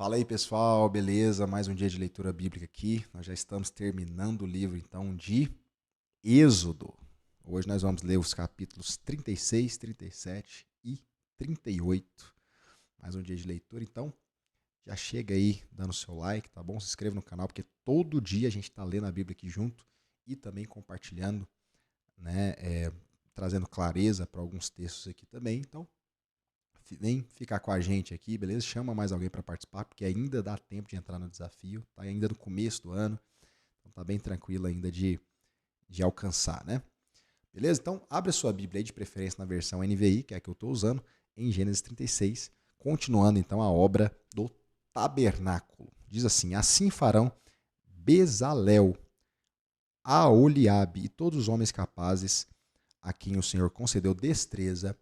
Fala aí, pessoal, beleza? Mais um dia de leitura bíblica aqui. Nós já estamos terminando o livro, então, de Êxodo. Hoje nós vamos ler os capítulos 36, 37 e 38. Mais um dia de leitura, então, já chega aí dando seu like, tá bom? Se inscreva no canal, porque todo dia a gente está lendo a Bíblia aqui junto e também compartilhando, né? Trazendo clareza para alguns textos aqui também. Então, vem ficar com a gente aqui, beleza? Chama mais alguém para participar, porque ainda dá tempo de entrar no desafio, tá ainda no começo do ano, então tá bem tranquilo ainda de alcançar, né? Beleza? Então, abre a sua Bíblia aí, de preferência na versão NVI, que é a que eu estou usando, em Gênesis 36, continuando então a obra do tabernáculo. Diz assim: assim farão Bezalel, Aholiabe e todos os homens capazes a quem o Senhor concedeu destreza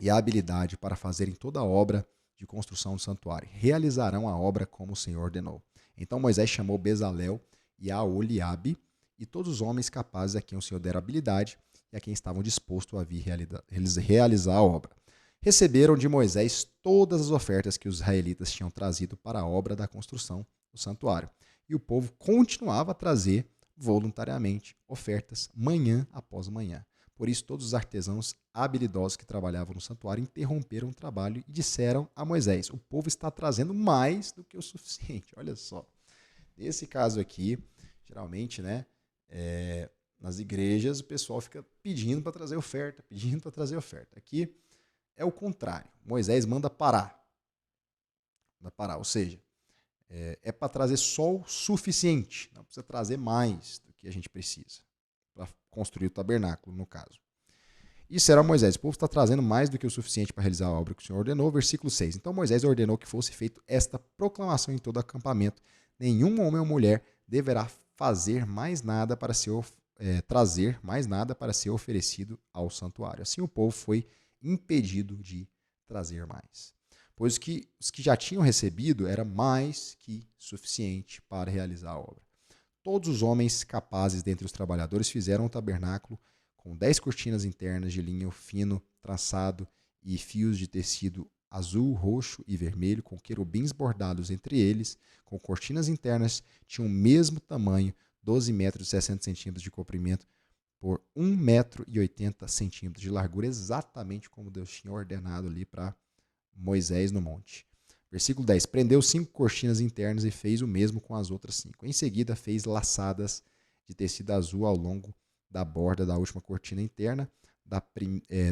e a habilidade para fazerem toda a obra de construção do santuário. Realizarão a obra como o Senhor ordenou. Então Moisés chamou Bezalel e Aholiabe e todos os homens capazes a quem o Senhor dera habilidade e a quem estavam dispostos a vir realizar a obra. Receberam de Moisés todas as ofertas que os israelitas tinham trazido para a obra da construção do santuário. E o povo continuava a trazer voluntariamente ofertas manhã após manhã. Por isso, todos os artesãos habilidosos que trabalhavam no santuário interromperam o trabalho e disseram a Moisés: o povo está trazendo mais do que o suficiente. Olha só. Nesse caso aqui, geralmente, né, nas igrejas, o pessoal fica pedindo para trazer oferta, pedindo para trazer oferta. Aqui é o contrário. Moisés manda parar. Manda parar, ou seja, para trazer só o suficiente. Não precisa trazer mais do que a gente precisa para construir o tabernáculo, no caso. Isso era Moisés. O povo está trazendo mais do que o suficiente para realizar a obra que o Senhor ordenou. Versículo 6. Então Moisés ordenou que fosse feita esta proclamação em todo acampamento: nenhum homem ou mulher deverá fazer mais nada para trazer mais nada para ser oferecido ao santuário. Assim o povo foi impedido de trazer mais. Pois os que já tinham recebido era mais que suficiente para realizar a obra. Todos os homens capazes dentre os trabalhadores fizeram o tabernáculo com 10 cortinas internas de linho fino, traçado e fios de tecido azul, roxo e vermelho, com querubins bordados entre eles, com cortinas internas, tinham o mesmo tamanho, 12 metros e 60 centímetros de comprimento por 1 metro e 80 centímetros de largura, exatamente como Deus tinha ordenado ali para Moisés no monte. Versículo 10. Prendeu 5 cortinas internas e fez o mesmo com as outras 5. Em seguida, fez laçadas de tecido azul ao longo da borda da última cortina interna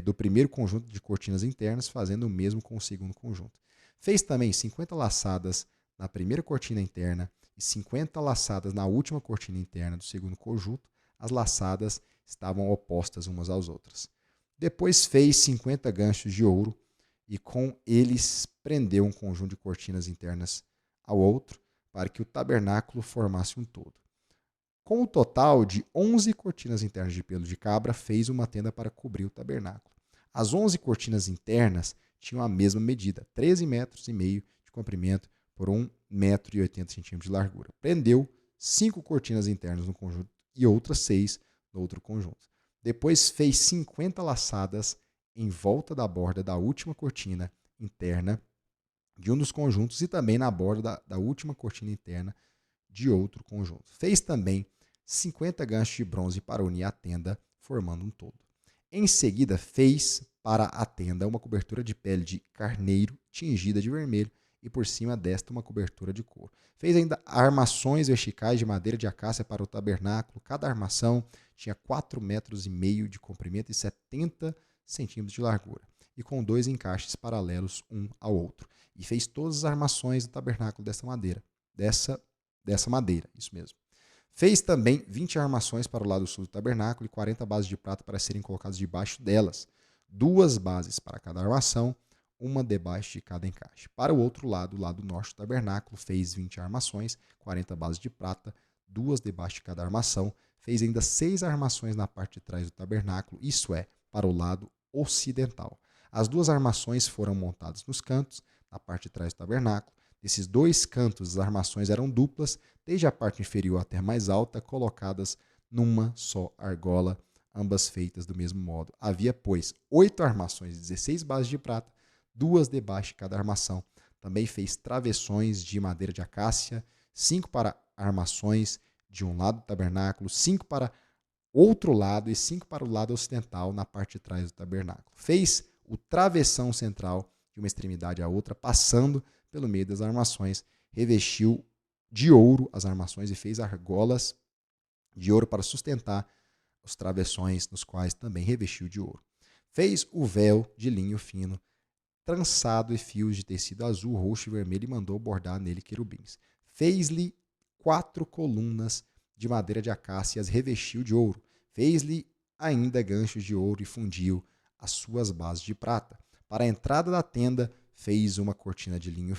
do primeiro conjunto de cortinas internas, fazendo o mesmo com o segundo conjunto. Fez também 50 laçadas na primeira cortina interna e 50 laçadas na última cortina interna do segundo conjunto. As laçadas estavam opostas umas às outras. Depois fez 50 ganchos de ouro e com eles prendeu um conjunto de cortinas internas ao outro, para que o tabernáculo formasse um todo. Com o total de 11 cortinas internas de pelo de cabra, fez uma tenda para cobrir o tabernáculo. As 11 cortinas internas tinham a mesma medida, 13 metros e meio de comprimento por 1 metro e 80 centímetros de largura. Prendeu 5 cortinas internas no conjunto e outras 6 no outro conjunto. Depois fez 50 laçadas em volta da borda da última cortina interna de um dos conjuntos e também na borda da última cortina interna de outro conjunto. Fez também 50 ganchos de bronze para unir a tenda, formando um todo. Em seguida, fez para a tenda uma cobertura de pele de carneiro tingida de vermelho e por cima desta uma cobertura de couro. Fez ainda armações verticais de madeira de acácia para o tabernáculo. Cada armação tinha 4 metros e meio de comprimento e 70 centímetros de largura, e com 2 encaixes paralelos um ao outro. E fez todas as armações do tabernáculo dessa madeira, isso mesmo. Fez também 20 armações para o lado sul do tabernáculo e 40 bases de prata para serem colocadas debaixo delas. 2 bases para cada armação, uma debaixo de cada encaixe. Para o outro lado, o lado norte do tabernáculo, fez 20 armações, 40 bases de prata, 2 debaixo de cada armação. Fez ainda 6 armações na parte de trás do tabernáculo, isso é, para o lado ocidental. As 2 armações foram montadas nos cantos, na parte de trás do tabernáculo. Desses 2 cantos, as armações eram duplas, desde a parte inferior até a mais alta, colocadas numa só argola, ambas feitas do mesmo modo. Havia, pois, 8 armações de 16 bases de prata, 2 debaixo de cada armação. Também fez travessões de madeira de acácia, 5 para armações de um lado do tabernáculo, 5 para outro lado e 5 para o lado ocidental, na parte de trás do tabernáculo. Fez o travessão central de uma extremidade à outra, passando pelo meio das armações. Revestiu de ouro as armações e fez argolas de ouro para sustentar os travessões, nos quais também revestiu de ouro. Fez o véu de linho fino, trançado e fios de tecido azul, roxo e vermelho, e mandou bordar nele querubins. Fez-lhe 4 colunas de madeira de acácia e as revestiu de ouro. Fez-lhe ainda ganchos de ouro e fundiu as suas bases de prata. Para a entrada da tenda, fez uma cortina de linho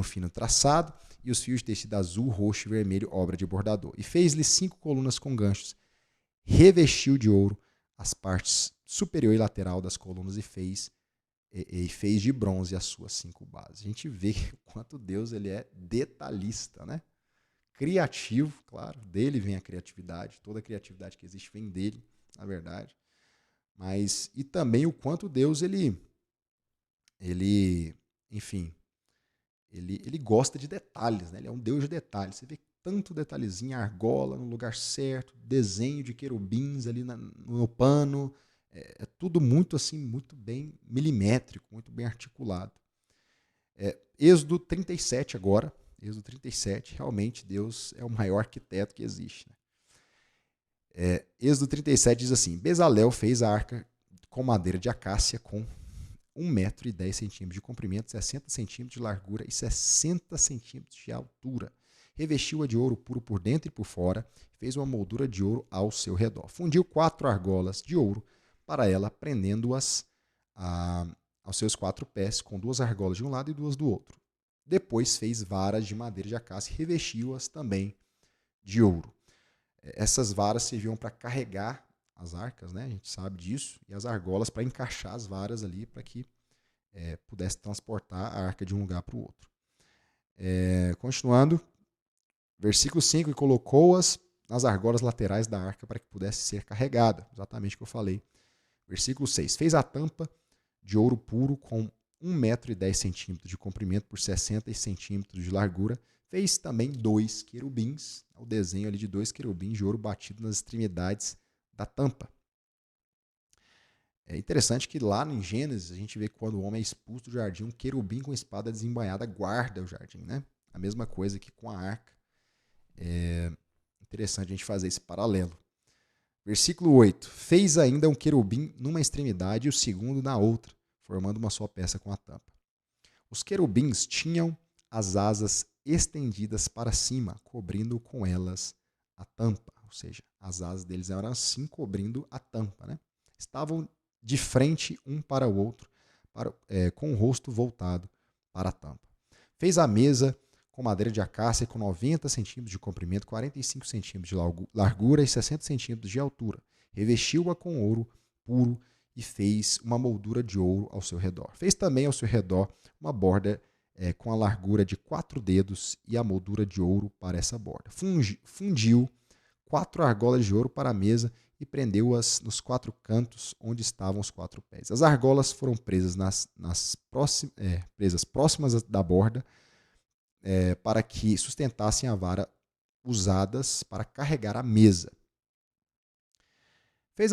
fino traçado e os fios de tecido azul, roxo e vermelho, obra de bordador. E fez-lhe 5 colunas com ganchos. Revestiu de ouro as partes superior e lateral das colunas e fez de bronze as suas 5 bases. A gente vê o quanto Deus ele é detalhista, né? Criativo, claro, dele vem a criatividade, toda a criatividade que existe vem dele, na verdade. Mas, e também o quanto Deus, enfim, ele gosta de detalhes, né? Ele é um Deus de detalhes. Você vê tanto detalhezinho, argola no lugar certo, desenho de querubins ali no pano, é tudo muito assim, muito bem milimétrico, muito bem articulado. Êxodo 37 agora, Êxodo 37, realmente Deus é o maior arquiteto que existe. Né? Êxodo 37 diz assim: Bezalel fez a arca com madeira de acácia com 1,10 m de comprimento, 60 centímetros de largura e 60 centímetros de altura. Revestiu-a de ouro puro por dentro e por fora, fez uma moldura de ouro ao seu redor. Fundiu 4 argolas de ouro para ela, prendendo-as aos seus 4 pés, com 2 argolas de um lado e 2 do outro. Depois fez varas de madeira de acácia e revestiu-as também de ouro. Essas varas serviam para carregar as arcas, né? A gente sabe disso, e as argolas para encaixar as varas ali para que pudesse transportar a arca de um lugar para o outro. Continuando, versículo 5, e colocou-as nas argolas laterais da arca para que pudesse ser carregada, exatamente o que eu falei. Versículo 6, fez a tampa de ouro puro com 1,10 m de comprimento por 60 centímetros de largura. Fez também 2 querubins, o desenho ali de 2 querubins de ouro batido nas extremidades da tampa. É interessante que lá em Gênesis a gente vê que quando o homem é expulso do jardim, um querubim com espada desembainhada guarda o jardim, né? A mesma coisa que com a arca. É interessante a gente fazer esse paralelo. Versículo 8. Fez ainda um querubim numa extremidade e o segundo na outra, formando uma só peça com a tampa. Os querubins tinham as asas estendidas para cima, cobrindo com elas a tampa. Ou seja, as asas deles eram assim, cobrindo a tampa. Né? Estavam de frente um para o outro, com o rosto voltado para a tampa. Fez a mesa com madeira de acácia com 90 centímetros de comprimento, 45 centímetros de largura e 60 centímetros de altura. Revestiu-a com ouro puro e fez uma moldura de ouro ao seu redor. Fez também ao seu redor uma borda com a largura de 4 dedos e a moldura de ouro para essa borda. Fundiu 4 argolas de ouro para a mesa e prendeu-as nos 4 cantos onde estavam os 4 pés. As argolas foram presas presas próximas da borda para que sustentassem a vara usadas para carregar a mesa. Fez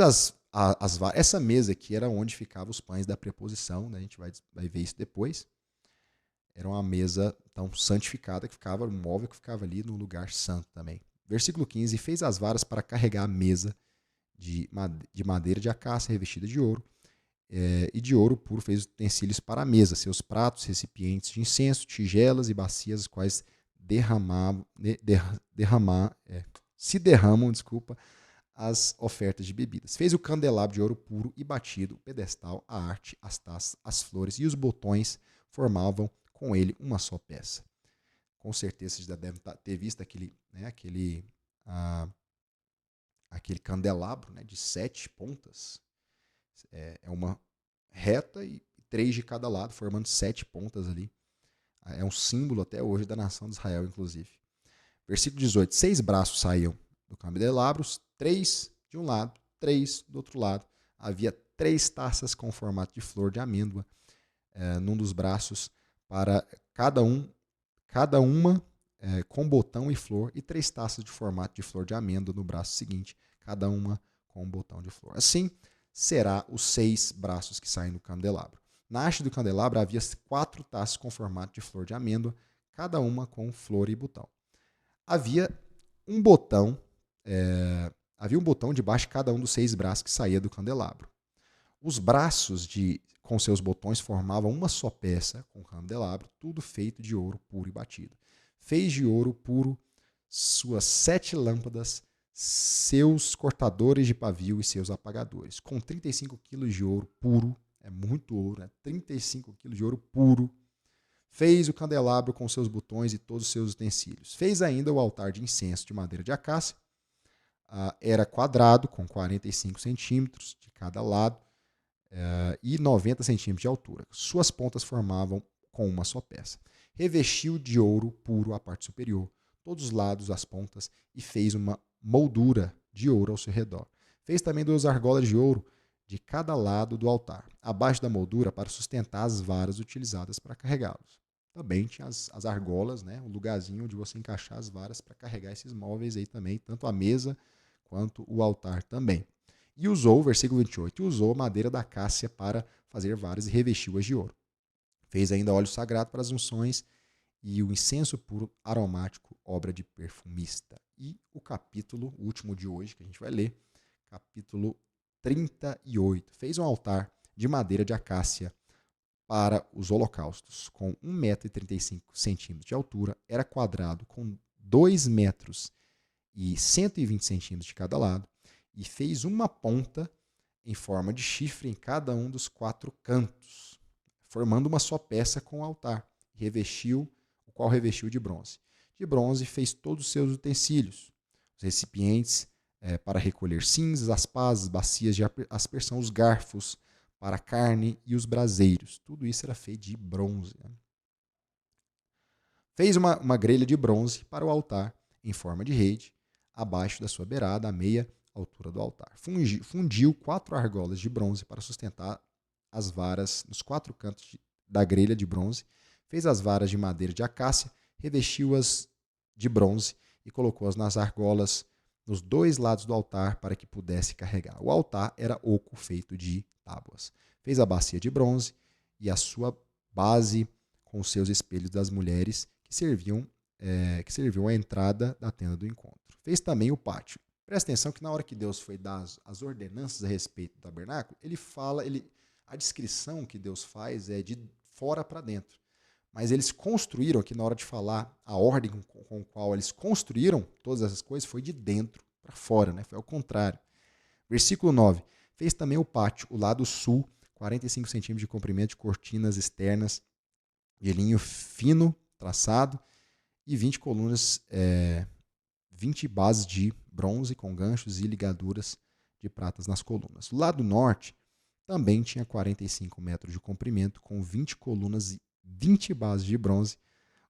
essa mesa aqui era onde ficavam os pães da preposição, né? A gente vai ver isso depois. Era uma mesa então santificada, que ficava, um móvel que ficava ali no lugar santo também. Versículo 15, fez as varas para carregar a mesa de madeira de acácia revestida de ouro, e de ouro puro fez utensílios para a mesa, seus pratos, recipientes de incenso, tigelas e bacias, as quais se derramam as ofertas de bebidas. Fez o candelabro de ouro puro e batido, o pedestal, a arte, as taças, as flores e os botões formavam com ele uma só peça. Com certeza vocês já devem ter visto aquele candelabro, né, de 7 pontas. É uma reta e 3 de cada lado, formando 7 pontas ali. É um símbolo até hoje da nação de Israel, inclusive. Versículo 18. 6 braços saíam do candelabro, 3 de um lado, 3 do outro lado. Havia 3 taças com formato de flor de amêndoa num dos braços para cada uma com botão e flor, e 3 taças de formato de flor de amêndoa no braço seguinte, cada uma com um botão de flor. Assim, será os 6 braços que saem do candelabro. Na haste do candelabro havia 4 taças com formato de flor de amêndoa, cada uma com flor e botão. Havia um botão debaixo de cada um dos 6 braços que saía do candelabro. Os braços com seus botões formavam uma só peça com o candelabro, tudo feito de ouro puro e batido. Fez de ouro puro suas 7 lâmpadas, seus cortadores de pavio e seus apagadores. Com 35 quilos de ouro puro, é muito ouro, 35 quilos de ouro puro, fez o candelabro com seus botões e todos os seus utensílios. Fez ainda o altar de incenso de madeira de acácia, era quadrado, com 45 centímetros de cada lado, e 90 centímetros de altura. Suas pontas formavam com uma só peça. Revestiu de ouro puro a parte superior, todos os lados, as pontas, e fez uma moldura de ouro ao seu redor. Fez também 2 argolas de ouro de cada lado do altar, abaixo da moldura, para sustentar as varas utilizadas para carregá-los. Também tinha as argolas, né, o lugarzinho onde você encaixar as varas para carregar esses móveis aí também, tanto a mesa quanto o altar também. E usou, versículo 28, usou madeira da acácia para fazer varas e revestiu-as de ouro. Fez ainda óleo sagrado para as unções e o incenso puro aromático, obra de perfumista. E o capítulo, o último de hoje, que a gente vai ler, capítulo 38. Fez um altar de madeira de acácia para os holocaustos, com 1,35 m de altura, era quadrado com 2 metros e 120 centímetros de cada lado, e fez uma ponta em forma de chifre em cada um dos 4 cantos, formando uma só peça com o altar, o qual revestiu de bronze. De bronze fez todos os seus utensílios, os recipientes para recolher cinzas, as pás, bacias de aspersão, os garfos para a carne e os braseiros. Tudo isso era feito de bronze. Fez uma grelha de bronze para o altar em forma de rede, abaixo da sua beirada, à meia altura do altar. Fundiu 4 argolas de bronze para sustentar as varas nos 4 cantos da grelha de bronze. Fez as varas de madeira de acácia, revestiu-as de bronze e colocou-as nas argolas nos 2 lados do altar para que pudesse carregar. O altar era oco feito de tábuas. Fez a bacia de bronze e a sua base com os seus espelhos das mulheres que serviam à entrada da tenda do encontro. Fez também o pátio. Presta atenção que na hora que Deus foi dar as ordenanças a respeito do tabernáculo, a descrição que Deus faz é de fora para dentro. Mas eles construíram, aqui na hora de falar, a ordem com a qual eles construíram todas essas coisas foi de dentro para fora, né? Foi ao contrário. Versículo 9. Fez também o pátio, o lado sul, 45 centímetros de comprimento, de cortinas externas de linho fino, traçado, e 20 colunas, 20 bases de bronze com ganchos e ligaduras de pratas nas colunas. O lado norte também tinha 45 metros de comprimento, com 20 colunas e 20 bases de bronze.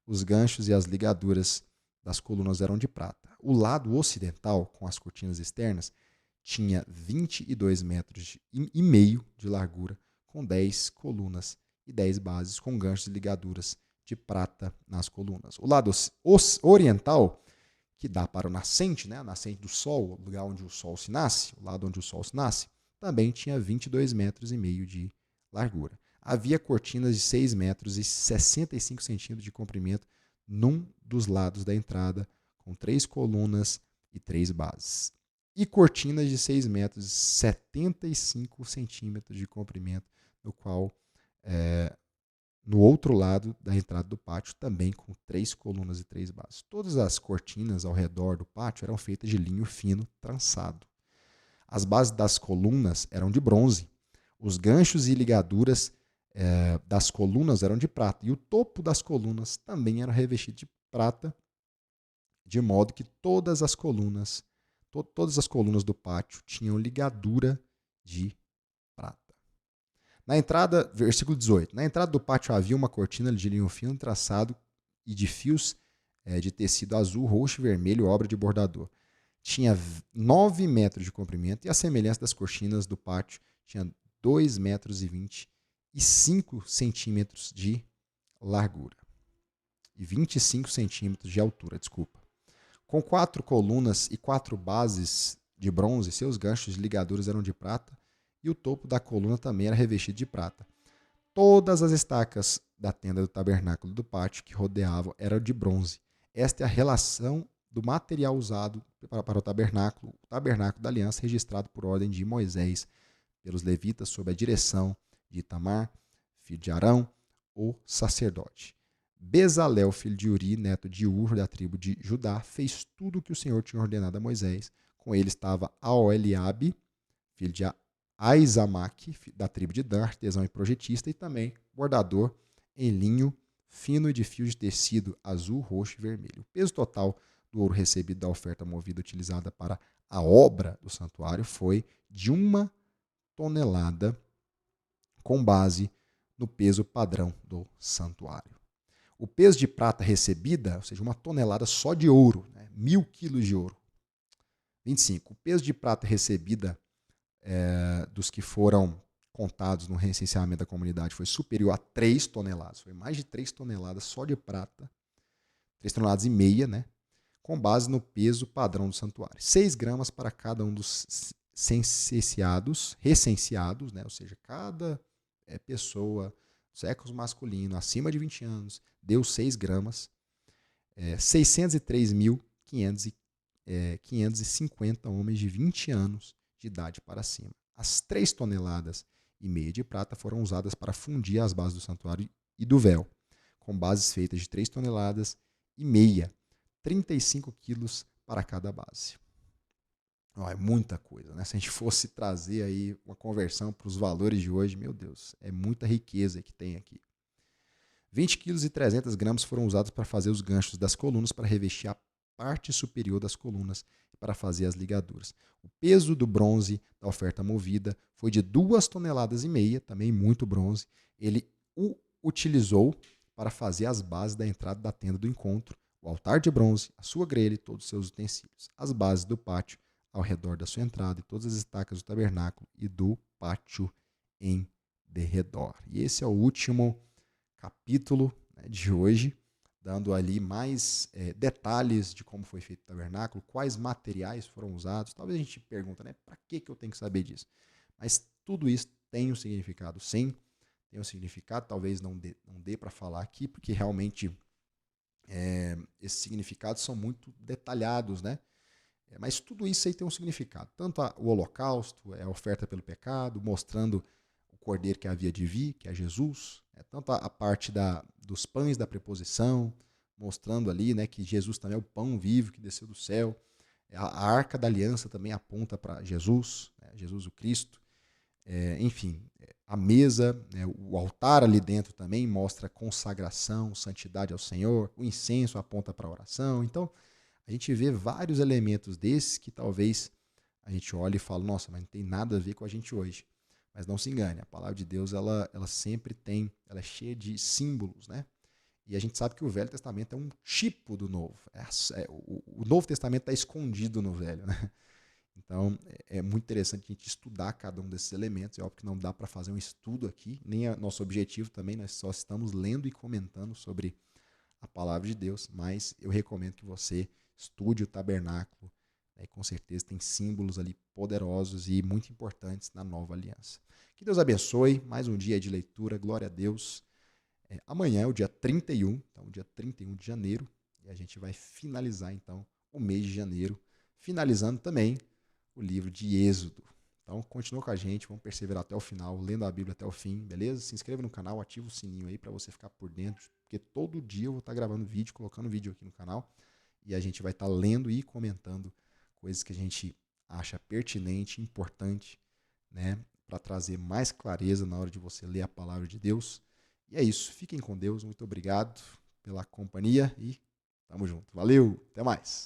Os ganchos e as ligaduras das colunas eram de prata. O lado ocidental, com as cortinas externas, tinha 22 metros e meio de largura, com 10 colunas e 10 bases, com ganchos e ligaduras de prata nas colunas. O lado oriental, que dá para o nascente, né, a nascente do sol, o lugar onde o sol se nasce, o lado onde o sol se nasce, também tinha 22 metros e meio de largura. Havia cortinas de 6 metros e 65 centímetros de comprimento num dos lados da entrada, com 3 colunas e 3 bases. E cortinas de 6 metros e 75 centímetros de comprimento, no qual, no outro lado da entrada do pátio, também com 3 colunas e 3 bases. Todas as cortinas ao redor do pátio eram feitas de linho fino trançado. As bases das colunas eram de bronze. Os ganchos e ligaduras das colunas eram de prata. E o topo das colunas também era revestido de prata, de modo que todas as colunas do pátio tinham ligadura de prata. Na entrada, versículo 18, na entrada do pátio havia uma cortina de linho fino traçado e de fios de tecido azul, roxo e vermelho, obra de bordador. Tinha 9 metros de comprimento e a semelhança das cortinas do pátio tinha 2 metros e 25 centímetros de largura. e 25 centímetros de altura, desculpa. Com 4 colunas e 4 bases de bronze, seus ganchos de ligaduras eram de prata, e o topo da coluna também era revestido de prata. Todas as estacas da tenda do tabernáculo do pátio que rodeavam eram de bronze. Esta é a relação do material usado para o tabernáculo da aliança, registrado por ordem de Moisés, pelos levitas, sob a direção de Itamar, filho de Arão, o sacerdote. Bezalel, filho de Uri, neto de Ur, da tribo de Judá, fez tudo o que o Senhor tinha ordenado a Moisés. Com ele estava Aoliabe, filho de Aizamaque, da tribo de Dan, artesão e projetista, e também bordador em linho fino e de fios de tecido azul, roxo e vermelho. O peso total do ouro recebido da oferta movida utilizada para a obra do santuário foi de 1 tonelada, com base no peso padrão do santuário. O peso de prata recebida, ou seja, 1 tonelada só de ouro, 1.000 quilos de ouro. 25. O peso de prata recebida dos que foram contados no recenseamento da comunidade foi superior a 3 toneladas. Foi mais de 3 toneladas só de prata, 3 toneladas e meia, com base no peso padrão do santuário. 6 gramas para cada um dos recenseados, ou seja, cada pessoa, sexo masculino, acima de 20 anos, deu 6 gramas. 603.550 homens de 20 anos de idade para cima. As 3 toneladas e meia de prata foram usadas para fundir as bases do santuário e do véu, com bases feitas de 3 toneladas e meia, 35 quilos para cada base. É muita coisa, Se a gente fosse trazer aí uma conversão para os valores de hoje, meu Deus, é muita riqueza que tem aqui. 20 quilos e 300 gramas foram usados para fazer os ganchos das colunas, para revestir a parte superior das colunas e para fazer as ligaduras. O peso do bronze da oferta movida foi de 2 toneladas e meia, também muito bronze. Ele o utilizou para fazer as bases da entrada da tenda do encontro, o altar de bronze, a sua grelha e todos os seus utensílios, as bases do pátio ao redor da sua entrada e todas as estacas do tabernáculo e do pátio em derredor. E esse é o último capítulo de hoje, dando ali mais detalhes de como foi feito o tabernáculo, quais materiais foram usados. Talvez a gente pergunta, para que eu tenho que saber disso? Mas tudo isso tem um significado, sim, tem um significado, talvez não dê para falar aqui, porque realmente esses significados são muito detalhados, mas tudo isso aí tem um significado. Tanto o holocausto, a oferta pelo pecado, mostrando o cordeiro que havia de vir, que é Jesus, tanto a parte dos pães da preposição, mostrando ali que Jesus também é o pão vivo que desceu do céu. A arca da aliança também aponta para Jesus, Jesus o Cristo. Enfim, a mesa, o altar ali dentro também mostra consagração, santidade ao Senhor. O incenso aponta para a oração. Então, a gente vê vários elementos desses que talvez a gente olhe e fale, nossa, mas não tem nada a ver com a gente hoje. Mas não se engane, a palavra de Deus ela sempre ela é cheia de símbolos, E a gente sabe que o Velho Testamento é um tipo do Novo. O Novo Testamento está escondido no Velho, Então, é muito interessante a gente estudar cada um desses elementos. É óbvio que não dá para fazer um estudo aqui, nem é nosso objetivo também, nós só estamos lendo e comentando sobre a palavra de Deus, mas eu recomendo que você estude o tabernáculo, e com certeza tem símbolos ali poderosos e muito importantes na nova aliança. Que Deus abençoe, mais um dia de leitura, glória a Deus. Amanhã é o dia 31, então dia 31 de janeiro, e a gente vai finalizar então o mês de janeiro, finalizando também o livro de Êxodo. Então continua com a gente, vamos perseverar até o final, lendo a Bíblia até o fim, beleza? Se inscreva no canal, ativa o sininho aí para você ficar por dentro, porque todo dia eu vou estar gravando vídeo, colocando vídeo aqui no canal, e a gente vai estar lendo e comentando coisas que a gente acha pertinente, importante, para trazer mais clareza na hora de você ler a palavra de Deus. E é isso, fiquem com Deus, muito obrigado pela companhia e tamo junto. Valeu, até mais!